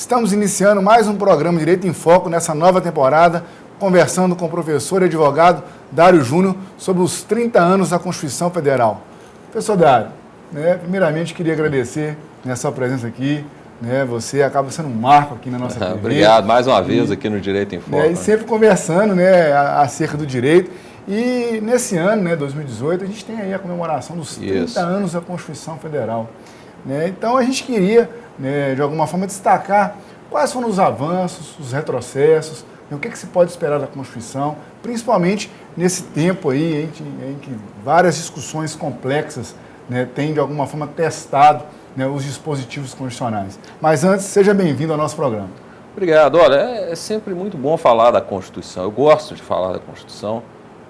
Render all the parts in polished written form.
Estamos iniciando mais um programa Direito em Foco nessa nova temporada, conversando com o professor e advogado Dário Júnior sobre os 30 anos da Constituição Federal. Professor Dário, primeiramente queria agradecer a sua presença aqui. Você acaba sendo um marco aqui na nossa TV. Obrigado, mais uma vez aqui no Direito em Foco. E sempre conversando acerca do direito. E nesse ano, 2018, a gente tem aí a comemoração dos 30 anos da Constituição Federal. Então a gente queria, de alguma forma, destacar quais foram os avanços, os retrocessos, o que se pode esperar da Constituição, principalmente nesse tempo aí em que várias discussões complexas têm, de alguma forma, testado os dispositivos constitucionais. Mas antes, seja bem-vindo ao nosso programa. Obrigado. Olha, é sempre muito bom falar da Constituição. Eu gosto de falar da Constituição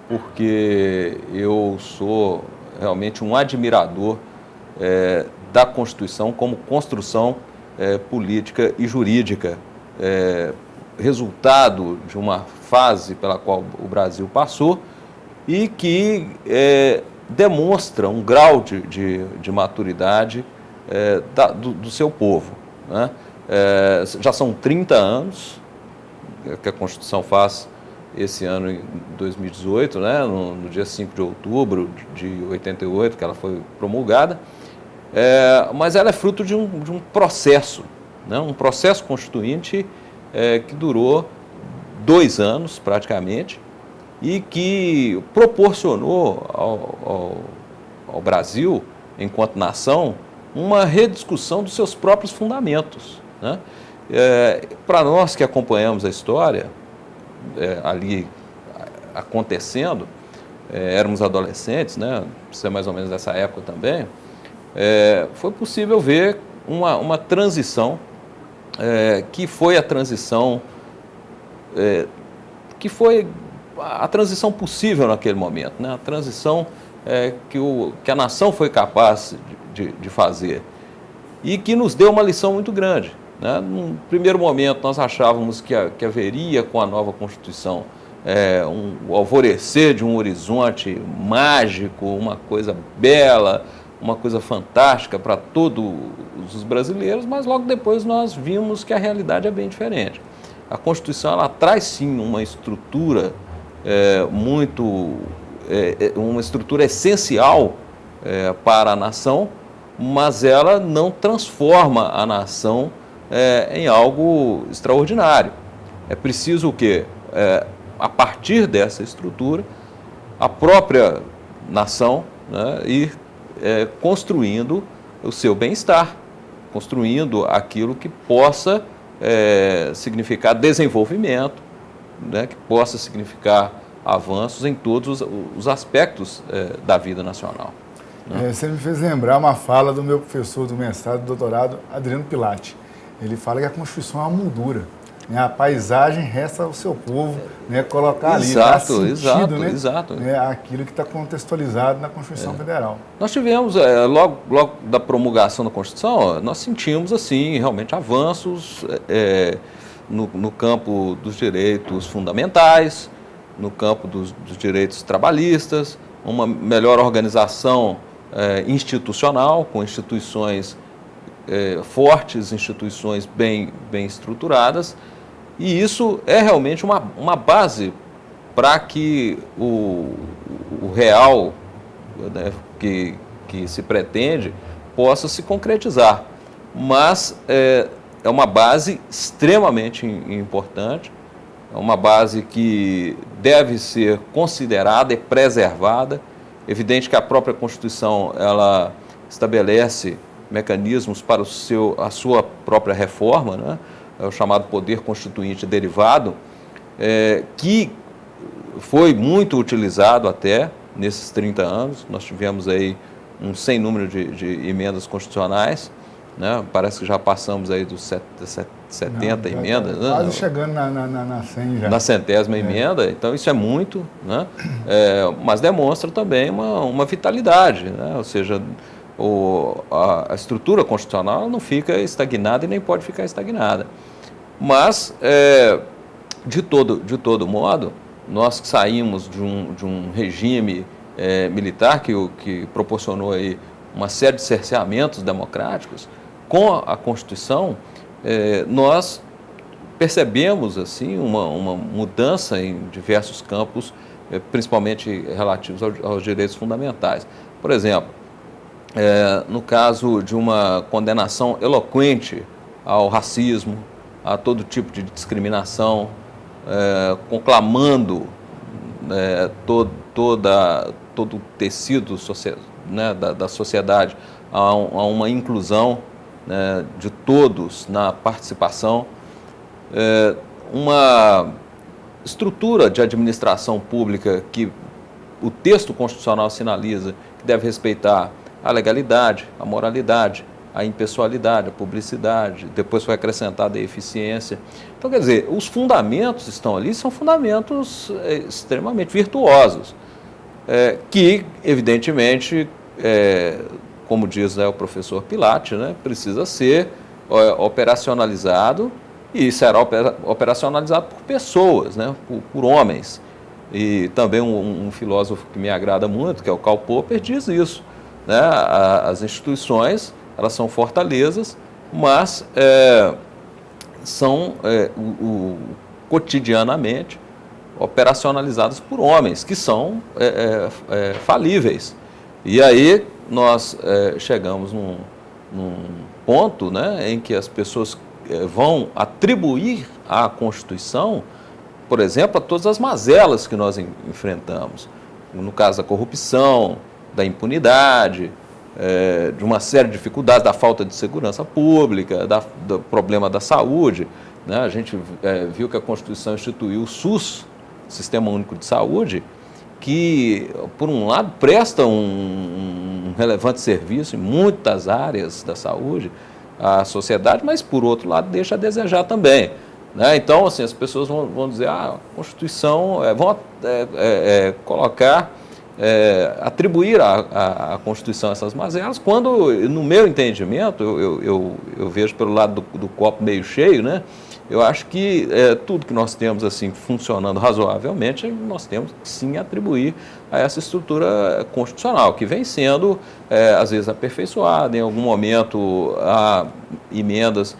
porque eu sou realmente um admirador da Constituição como construção política e jurídica, resultado de uma fase pela qual o Brasil passou e que demonstra um grau de maturidade do seu povo. Já são 30 anos que a Constituição faz esse ano, em 2018, no dia 5 de outubro de 88, que ela foi promulgada. Mas ela é fruto de um processo, um processo constituinte que durou 2 anos praticamente e que proporcionou ao Brasil, enquanto nação, uma rediscussão dos seus próprios fundamentos. Para nós que acompanhamos a história ali acontecendo, éramos adolescentes, isso é mais ou menos dessa época também, foi possível ver uma transição, que foi a transição, possível naquele momento, a transição que a nação foi capaz de fazer e que nos deu uma lição muito grande. Num primeiro momento, nós achávamos que haveria com a nova Constituição o alvorecer de um horizonte mágico, uma coisa bela, uma coisa fantástica para todos os brasileiros, mas logo depois nós vimos que a realidade é bem diferente. A Constituição ela traz sim uma estrutura uma estrutura essencial para a nação, mas ela não transforma a nação em algo extraordinário. É preciso o quê? A partir dessa estrutura, a própria nação ir construindo o seu bem-estar, construindo aquilo que possa significar desenvolvimento, que possa significar avanços em todos os aspectos da vida nacional. Você me fez lembrar uma fala do meu professor do mestrado e doutorado, Adriano Pilati. Ele fala que a Constituição é uma moldura. A paisagem resta ao seu povo colocar ali, dar sentido, aquilo que está contextualizado na Constituição Federal. Nós tivemos, logo da promulgação da Constituição, nós sentimos assim, realmente avanços no campo dos direitos fundamentais, no campo dos direitos trabalhistas, uma melhor organização institucional, com instituições fortes, instituições bem estruturadas, e isso é realmente uma base para que o real que se pretende possa se concretizar. Mas é uma base extremamente importante, é uma base que deve ser considerada e preservada. Evidente que a própria Constituição ela estabelece mecanismos para a sua própria reforma, é o chamado poder constituinte derivado, que foi muito utilizado até nesses 30 anos. Nós tivemos aí um sem número de emendas constitucionais, parece que já passamos aí dos 70 emendas. Quase chegando na 100 já. Na 100ª emenda, então isso é muito, mas demonstra também uma vitalidade, ou seja, a estrutura constitucional não fica estagnada e nem pode ficar estagnada. Mas, de todo modo, nós saímos de um regime militar que proporcionou aí uma série de cerceamentos democráticos. Com a Constituição, nós percebemos assim uma mudança em diversos campos, principalmente relativos aos direitos fundamentais. Por exemplo, no caso de uma condenação eloquente ao racismo, a todo tipo de discriminação, conclamando todo o tecido da sociedade a uma inclusão, né, de todos na participação, uma estrutura de administração pública que o texto constitucional sinaliza que deve respeitar a legalidade, a moralidade, a impessoalidade, a publicidade, depois foi acrescentada a eficiência. Então, quer dizer, os fundamentos estão ali, são fundamentos extremamente virtuosos, que, evidentemente, como diz o professor Pilate, né, precisa ser operacionalizado, e será operacionalizado por pessoas, né, por homens. E também um filósofo que me agrada muito, que é o Karl Popper, diz isso, né? As instituições, elas são fortalezas, mas são cotidianamente operacionalizadas por homens, que são falíveis. E aí nós chegamos num ponto, né, em que as pessoas vão atribuir à Constituição, por exemplo, a todas as mazelas que nós enfrentamos. No caso da corrupção, da impunidade, de uma série de dificuldades, da falta de segurança pública, do problema da saúde, né? A gente viu que a Constituição instituiu o SUS, Sistema Único de Saúde, que, por um lado, presta um relevante serviço em muitas áreas da saúde à sociedade, mas, por outro lado, deixa a desejar também, né? Então, assim, as pessoas vão dizer, a Constituição, vão colocar, atribuir à Constituição essas mazelas, quando, no meu entendimento, eu vejo pelo lado do copo meio cheio, né? Eu acho que tudo que nós temos assim funcionando razoavelmente, nós temos que sim atribuir a essa estrutura constitucional, que vem sendo, às vezes, aperfeiçoada. Em algum momento, há emendas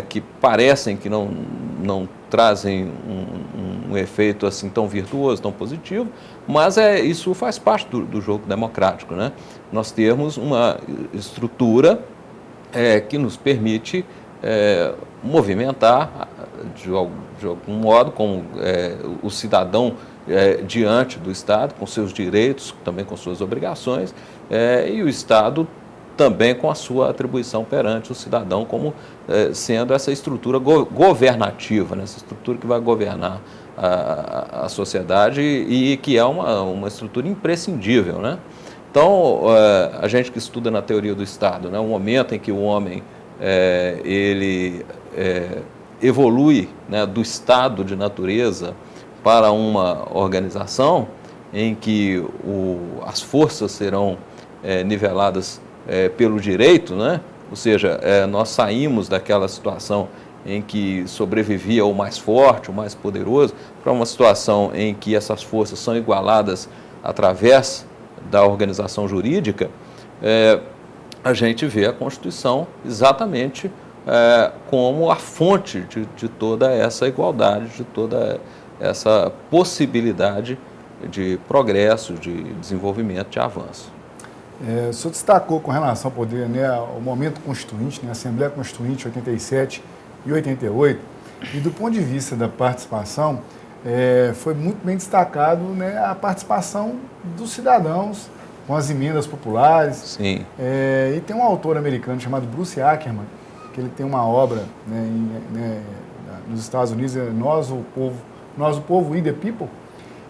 que parecem que não trazem um efeito assim tão virtuoso, tão positivo, mas isso faz parte do jogo democrático, né? Nós temos uma estrutura que nos permite movimentar de algum modo como o cidadão diante do Estado, com seus direitos, também com suas obrigações, e o Estado também com a sua atribuição perante o cidadão como sendo essa estrutura governativa, né? Essa estrutura que vai governar a sociedade e que é uma estrutura imprescindível, né? Então, a gente que estuda na teoria do Estado, né, o momento em que o homem ele evolui, né, do estado de natureza para uma organização em que as forças serão niveladas pelo direito, né? Ou seja, nós saímos daquela situação em que sobrevivia o mais forte, o mais poderoso, para uma situação em que essas forças são igualadas através da organização jurídica. A gente vê a Constituição exatamente como a fonte de toda essa igualdade, de toda essa possibilidade de progresso, de desenvolvimento, de avanço. O senhor destacou com relação ao poder, né, ao momento constituinte, né, a Assembleia Constituinte 87 e 88, e do ponto de vista da participação, foi muito bem destacado, né, a participação dos cidadãos com as emendas populares. Sim. E tem um autor americano chamado Bruce Ackerman, que ele tem uma obra, né, nos Estados Unidos, Nós o Povo, We the People,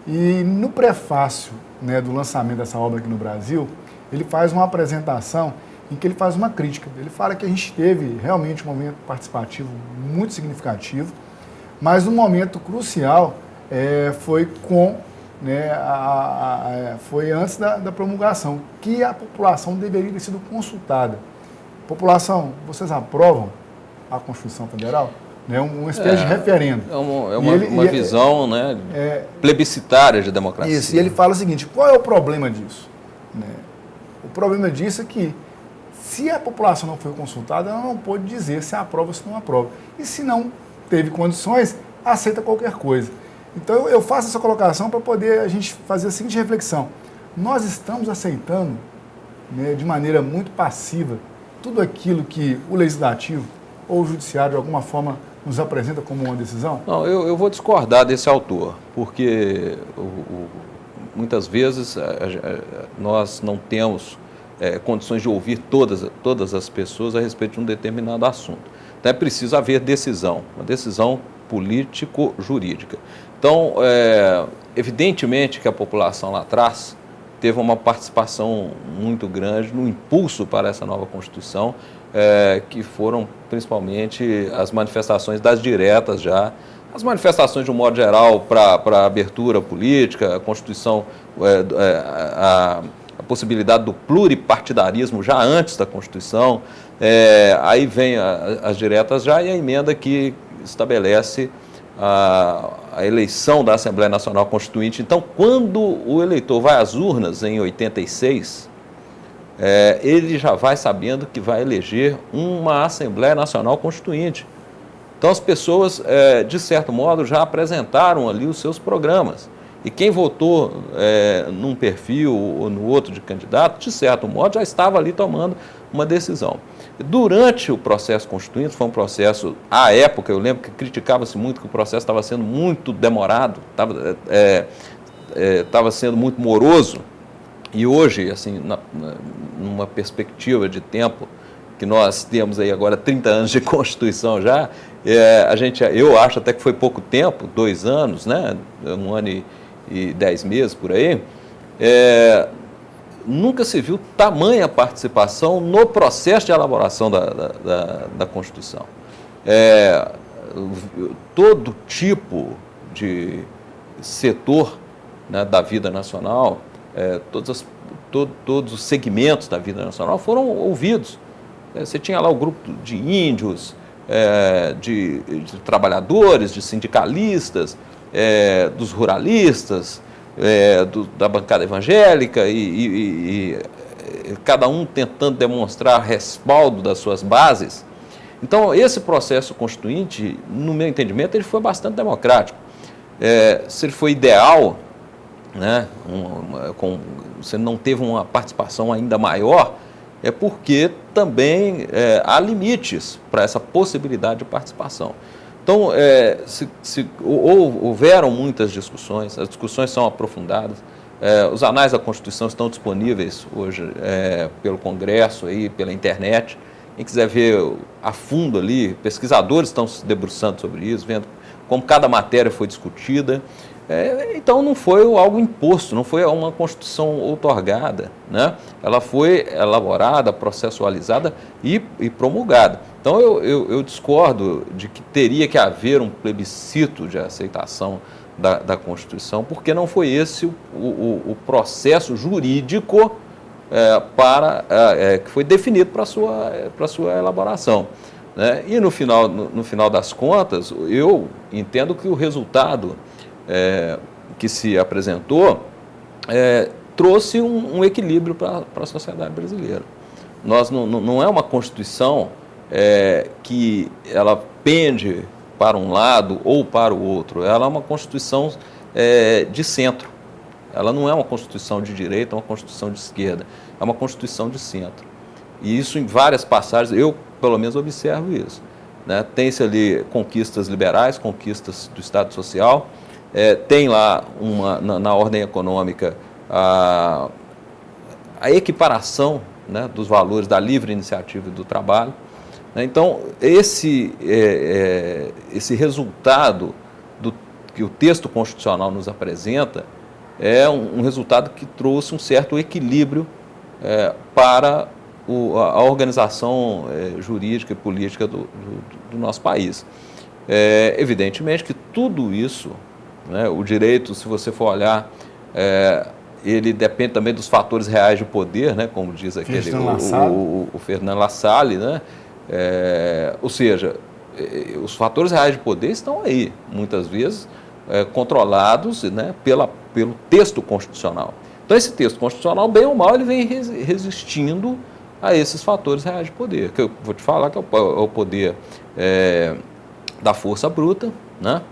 e no prefácio, né, do lançamento dessa obra aqui no Brasil, ele faz uma apresentação em que ele faz uma crítica. Ele fala que a gente teve realmente um momento participativo muito significativo, mas um momento crucial foi foi antes da promulgação, que a população deveria ter sido consultada. População, vocês aprovam a Constituição Federal? Uma espécie de referendo. Uma visão, né, plebiscitária de democracia. Isso, e ele fala o seguinte, qual é o problema disso? O problema disso é que Se a população não foi consultada, ela não pode dizer se aprova ou se não aprova. E se não teve condições, aceita qualquer coisa. Então eu faço essa colocação para poder a gente fazer a seguinte reflexão. Nós estamos aceitando, né, de maneira muito passiva tudo aquilo que o Legislativo ou o Judiciário de alguma forma nos apresenta como uma decisão? Não, eu vou discordar desse autor, porque muitas vezes nós não temos condições de ouvir todas as pessoas a respeito de um determinado assunto. Então é preciso haver decisão, uma decisão político-jurídica. Então, evidentemente que a população lá atrás teve uma participação muito grande no impulso para essa nova Constituição, que foram principalmente as manifestações das diretas já, as manifestações de um modo geral para a abertura política, a Constituição, a possibilidade do pluripartidarismo já antes da Constituição, aí vem as diretas já e a emenda que estabelece a eleição da Assembleia Nacional Constituinte. Então, quando o eleitor vai às urnas em 86, ele já vai sabendo que vai eleger uma Assembleia Nacional Constituinte. Então, as pessoas, de certo modo, já apresentaram ali os seus programas. E quem votou num perfil ou no outro de candidato, de certo modo, já estava ali tomando uma decisão. Durante o processo constituinte, foi um processo, à época, eu lembro que criticava-se muito que o processo estava sendo muito demorado, estava sendo muito moroso, e hoje, assim, numa perspectiva de tempo, que nós temos aí agora 30 anos de Constituição já, eu acho até que foi pouco tempo, 2 anos, né, 1 ano e 10 meses por aí, nunca se viu tamanha participação no processo de elaboração da Constituição. Todo tipo de setor, né, da vida nacional, todos os segmentos da vida nacional foram ouvidos. Você tinha lá o grupo de índios, de trabalhadores, de sindicalistas, dos ruralistas, da bancada evangélica e cada um tentando demonstrar respaldo das suas bases. Então, esse processo constituinte, no meu entendimento, ele foi bastante democrático. Se ele foi ideal, né, você não teve uma participação ainda maior, é porque também há limites para essa possibilidade de participação. Então, houveram muitas discussões, as discussões são aprofundadas, os anais da Constituição estão disponíveis hoje pelo Congresso, aí, pela internet. Quem quiser ver a fundo ali, pesquisadores estão se debruçando sobre isso, vendo como cada matéria foi discutida. Então, não foi algo imposto, não foi uma Constituição outorgada, né? Ela foi elaborada, processualizada e promulgada. Então, eu discordo de que teria que haver um plebiscito de aceitação da Constituição, porque não foi esse o processo jurídico que foi definido para a sua elaboração, né? E no final das contas, eu entendo que o resultado que se apresentou trouxe um equilíbrio para a sociedade brasileira. Não é uma Constituição que ela pende para um lado ou para o outro. Ela é uma Constituição de centro. Ela não é uma Constituição de direita, é uma Constituição de esquerda. É uma Constituição de centro. E isso em várias passagens, eu pelo menos observo isso, né? Tem-se ali conquistas liberais, conquistas do Estado Social, tem lá na ordem econômica a equiparação, né, dos valores da livre iniciativa e do trabalho. Então, esse resultado que o texto constitucional nos apresenta é um resultado que trouxe um certo equilíbrio para a organização jurídica e política do nosso país. Evidentemente que tudo isso, né, o direito, se você for olhar, ele depende também dos fatores reais de poder, né, como diz aquele o Ferdinand Lassalle, né? Ou seja, os fatores reais de poder estão aí, muitas vezes controlados, né, pelo texto constitucional. Então, esse texto constitucional, bem ou mal, ele vem resistindo a esses fatores reais de poder, que eu vou te falar que é o poder da força bruta, né?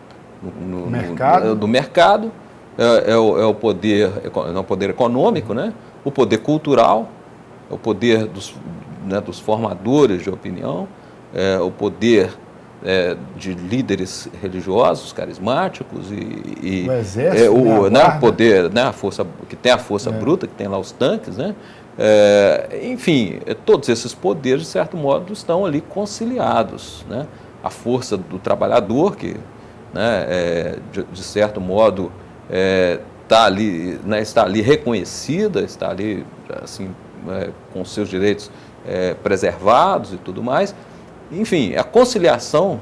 Do mercado, é o poder econômico, né? O poder cultural, o poder dos formadores de opinião, o poder de líderes religiosos, carismáticos o exército, o poder, né, a força que tem a força bruta, que tem lá os tanques, né? Enfim, todos esses poderes de certo modo estão ali conciliados, né? A força do trabalhador que, né, de certo modo está ali reconhecida, está ali assim com seus direitos preservados e tudo mais. Enfim, a conciliação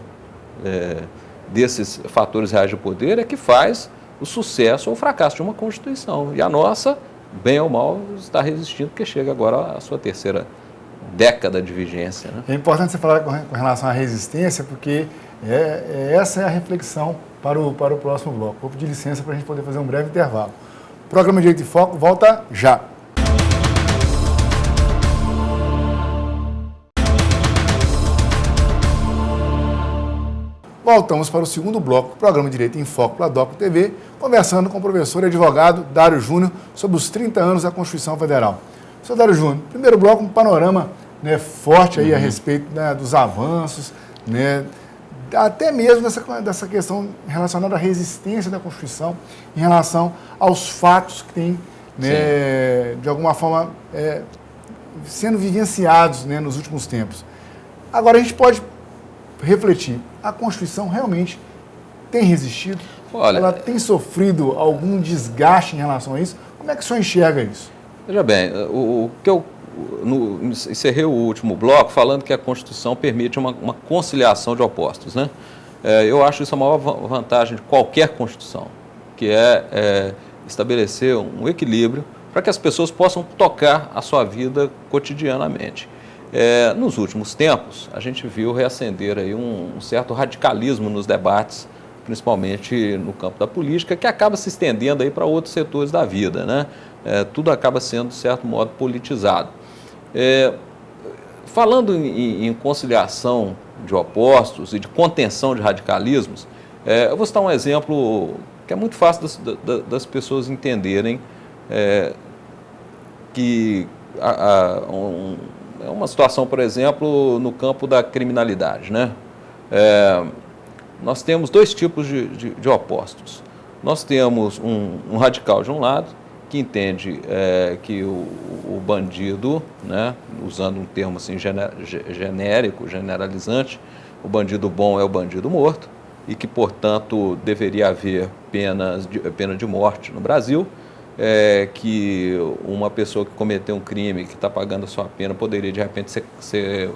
desses fatores reais de poder é que faz o sucesso ou o fracasso de uma Constituição. E a nossa, bem ou mal, está resistindo, porque chega agora à sua terceira década de vigência. Né? É importante você falar com relação à resistência, porque essa é a reflexão para o próximo bloco. Vou pedir licença para a gente poder fazer um breve intervalo. O programa Direito em Foco volta já. Voltamos para o segundo bloco do programa Direito em Foco pela DOC TV, conversando com o professor e advogado Dário Júnior sobre os 30 anos da Constituição Federal. Professor Dário Júnior, primeiro bloco, um panorama, né, forte aí a respeito, né, dos avanços, né, até mesmo dessa questão relacionada à resistência da Constituição em relação aos fatos que têm, né, de alguma forma, sendo vivenciados, né, nos últimos tempos. Agora, a gente pode refletir, a Constituição realmente tem resistido? Olha, ela tem sofrido algum desgaste em relação a isso? Como é que o senhor enxerga isso? Veja bem, o que eu encerrei o último bloco falando que a Constituição permite uma conciliação de opostos, né? Eu acho isso a maior vantagem de qualquer Constituição, que é estabelecer um equilíbrio para que as pessoas possam tocar a sua vida cotidianamente. Nos últimos tempos, a gente viu reacender aí um certo radicalismo nos debates, principalmente no campo da política, que acaba se estendendo aí para outros setores da vida, né? Tudo acaba sendo, de certo modo, politizado. Falando em conciliação de opostos e de contenção de radicalismos, eu vou citar um exemplo que é muito fácil das pessoas entenderem, que é uma situação, por exemplo, no campo da criminalidade, né? Nós temos dois tipos de opostos. Nós temos um radical de um lado, que entende que o bandido, né, usando um termo assim, genérico, generalizante, o bandido bom é o bandido morto, e que, portanto, deveria haver pena de morte no Brasil, que uma pessoa que cometeu um crime, que está pagando a sua pena, poderia, de repente, ser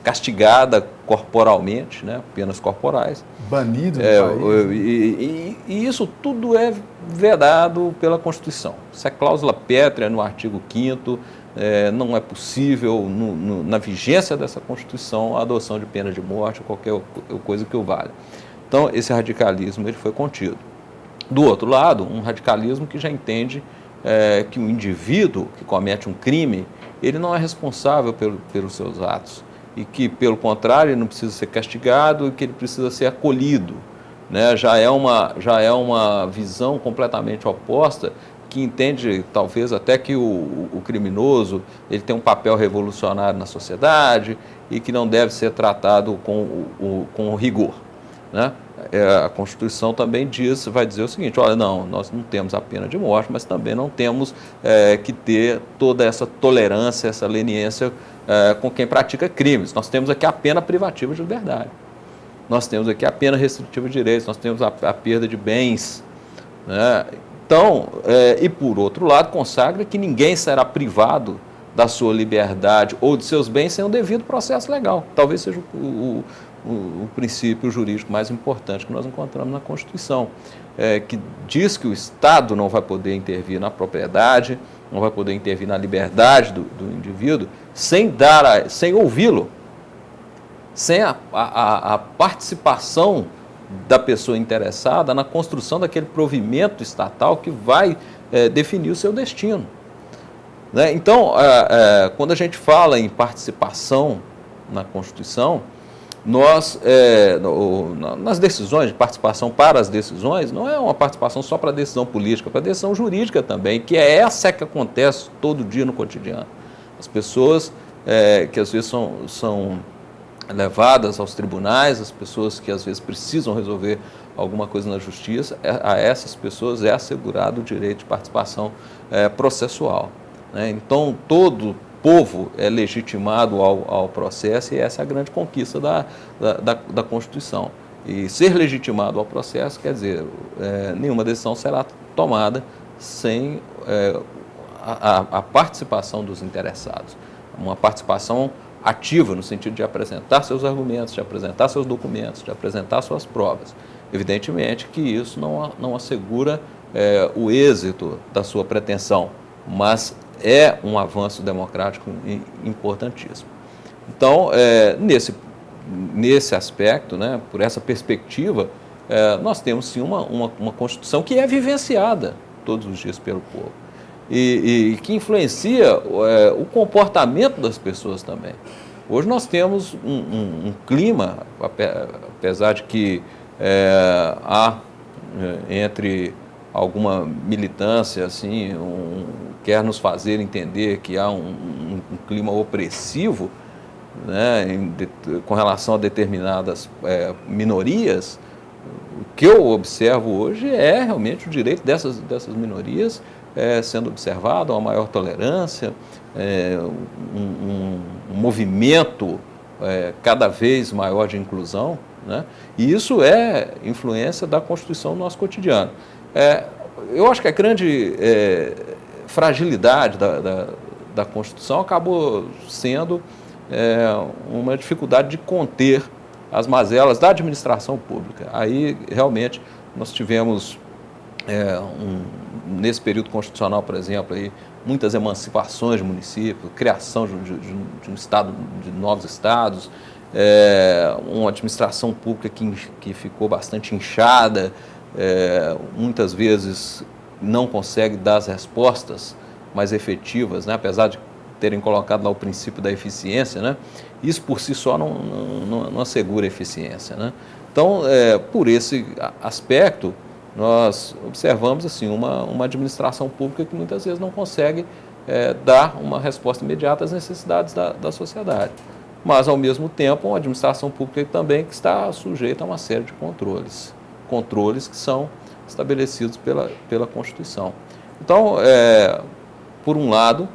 castigada corporalmente, né, penas corporais. Banido do país. E isso tudo é vedado pela Constituição. Isso é cláusula pétrea no artigo 5º, não é possível, na vigência dessa Constituição, a adoção de pena de morte ou qualquer coisa que o valha. Então, esse radicalismo ele foi contido. Do outro lado, um radicalismo que já entende que o indivíduo que comete um crime, ele não é responsável pelos seus atos e que, pelo contrário, ele não precisa ser castigado e que ele precisa ser acolhido, né? Já é uma visão completamente oposta, que entende talvez até que o criminoso ele tem um papel revolucionário na sociedade e que não deve ser tratado com rigor, né? A Constituição também vai dizer o seguinte: olha, não, nós não temos a pena de morte, mas também não temos que ter toda essa tolerância, essa leniência com quem pratica crimes. Nós temos aqui a pena privativa de liberdade, nós temos aqui a pena restritiva de direitos, nós temos a perda de bens, né? Então, e por outro lado, consagra que ninguém será privado da sua liberdade ou de seus bens sem um devido processo legal. Talvez seja o princípio jurídico mais importante que nós encontramos na Constituição, que diz que o Estado não vai poder intervir na propriedade, não vai poder intervir na liberdade do indivíduo sem ouvi-lo, sem a participação da pessoa interessada na construção daquele provimento estatal que vai definir o seu destino. Né? Então, quando a gente fala em participação na Constituição, nós, nas decisões, de participação para as decisões, não é uma participação só para a decisão política, para a decisão jurídica também, que é essa que acontece todo dia no cotidiano. As pessoas que às vezes são levadas aos tribunais, as pessoas que às vezes precisam resolver alguma coisa na justiça, a essas pessoas é assegurado o direito de participação processual. Né? Então, todo povo é legitimado ao processo, e essa é a grande conquista da Constituição. E ser legitimado ao processo quer dizer, nenhuma decisão será tomada sem a participação dos interessados. Uma participação ativa, no sentido de apresentar seus argumentos, de apresentar seus documentos, de apresentar suas provas. Evidentemente que isso não assegura o êxito da sua pretensão, mas é um avanço democrático importantíssimo. Então, nesse aspecto, né, por essa perspectiva, nós temos sim uma Constituição que é vivenciada todos os dias pelo povo e que influencia o comportamento das pessoas também. Hoje nós temos um clima, apesar de que há entre alguma militância assim, quer nos fazer entender que há um clima opressivo, né, com relação a determinadas minorias. O que eu observo hoje é realmente o direito dessas minorias sendo observado, uma maior tolerância, um movimento cada vez maior de inclusão, né? E isso é influência da Constituição no nosso cotidiano. Eu acho que a grande fragilidade da Constituição acabou sendo uma dificuldade de conter as mazelas da administração pública. Aí, realmente, nós tivemos, nesse período constitucional, por exemplo, aí, muitas emancipações de municípios, criação de um estado, de novos estados, uma administração pública que ficou bastante inchada, muitas vezes não consegue dar as respostas mais efetivas, né? Apesar de terem colocado lá o princípio da eficiência, né? Isso por si só não assegura eficiência, né? Então, por esse aspecto, nós observamos assim, uma administração pública que muitas vezes não consegue dar uma resposta imediata às necessidades da sociedade. Mas, ao mesmo tempo, uma administração pública também que está sujeita a uma série de controles que são estabelecidos pela Constituição. Então, por um lado,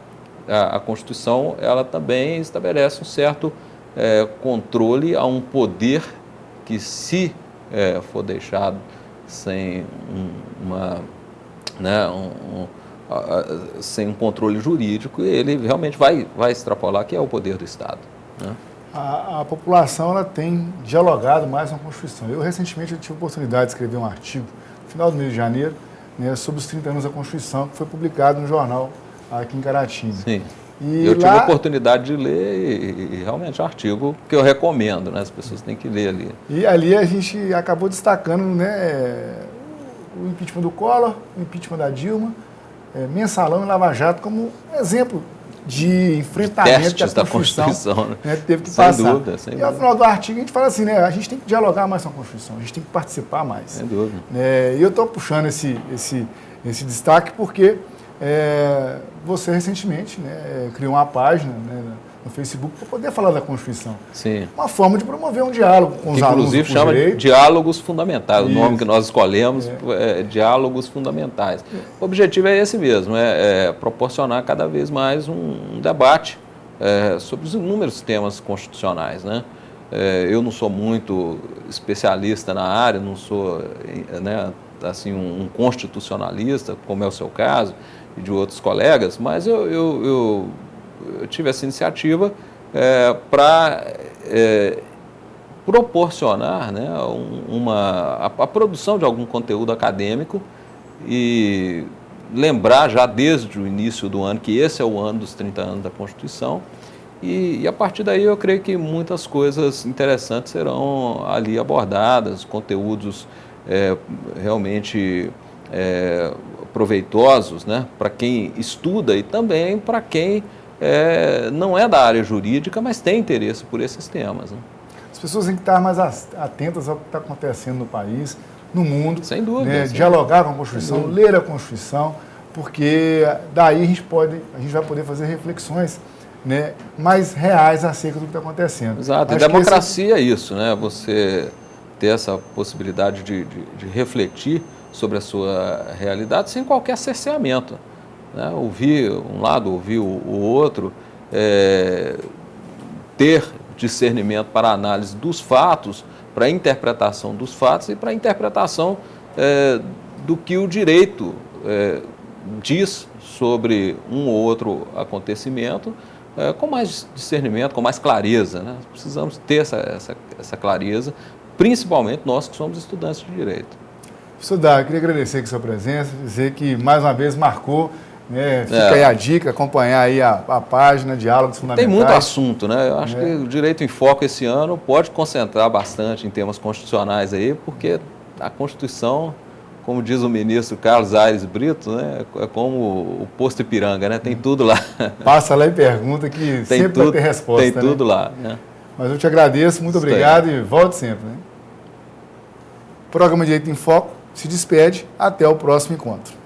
a Constituição ela também estabelece um certo controle a um poder que, se for deixado sem sem um controle jurídico, ele realmente vai extrapolar, que é o poder do Estado, né? A população ela tem dialogado mais com a Constituição. Eu, recentemente, tive a oportunidade de escrever um artigo, no final do mês de janeiro, né, sobre os 30 anos da Constituição, que foi publicado no jornal aqui em Caratinga. Sim. E eu tive a oportunidade de ler e realmente é um artigo que eu recomendo, né? As pessoas têm que ler ali. E ali a gente acabou destacando, né, o impeachment do Collor, o impeachment da Dilma, Mensalão e Lava Jato como exemplo de enfrentamento que a Constituição né, teve que passar. Sem dúvida. E ao final do artigo a gente fala assim, né, a gente tem que dialogar mais com a Constituição, a gente tem que participar mais. Sem dúvida. E eu estou puxando esse destaque porque você recentemente, né, criou uma página, né, no Facebook para poder falar da Constituição. Sim. Uma forma de promover um diálogo com os alunos. Inclusive chama de Diálogos Fundamentais. Isso. O nome que nós escolhemos é Diálogos Fundamentais. O objetivo é esse mesmo, é proporcionar cada vez mais um debate sobre os inúmeros temas constitucionais, né? Eu não sou muito especialista na área, não sou, né, assim, um constitucionalista, como é o seu caso, e de outros colegas, mas eu tive essa iniciativa para proporcionar, né, a produção de algum conteúdo acadêmico e lembrar já desde o início do ano que esse é o ano dos 30 anos da Constituição e a partir daí eu creio que muitas coisas interessantes serão ali abordadas, conteúdos realmente proveitosos, né, para quem estuda e também para quem não é da área jurídica, mas tem interesse por esses temas. Né? As pessoas têm que estar mais atentas ao que está acontecendo no país, no mundo. Sem dúvida. Né, dialogar com a Constituição, ler a Constituição, porque daí a gente vai poder fazer reflexões, né, mais reais acerca do que está acontecendo. Exato. E democracia é isso, né? Você ter essa possibilidade de refletir sobre a sua realidade sem qualquer cerceamento. Né? Ouvir um lado, ouvir o outro, ter discernimento para a análise dos fatos, para a interpretação dos fatos e para a interpretação do que o direito diz sobre um ou outro acontecimento, com mais discernimento, com mais clareza. Né? Precisamos ter essa clareza, principalmente nós que somos estudantes de direito. Professor Dário, queria agradecer aqui a sua presença, dizer que mais uma vez marcou, né, fica aí a dica, acompanhar aí a página Diálogos Fundamentais. Tem muito assunto, né? Eu acho que o Direito em Foco esse ano pode concentrar bastante em temas constitucionais aí, porque a Constituição, como diz o ministro Carlos Aires Brito, né, é como o posto Ipiranga, né? Tem tudo lá. Passa lá e pergunta que sempre vai ter resposta. Tem tudo lá. Né? Mas eu te agradeço, muito obrigado e volte sempre. Né? O programa Direito em Foco se despede, até o próximo encontro.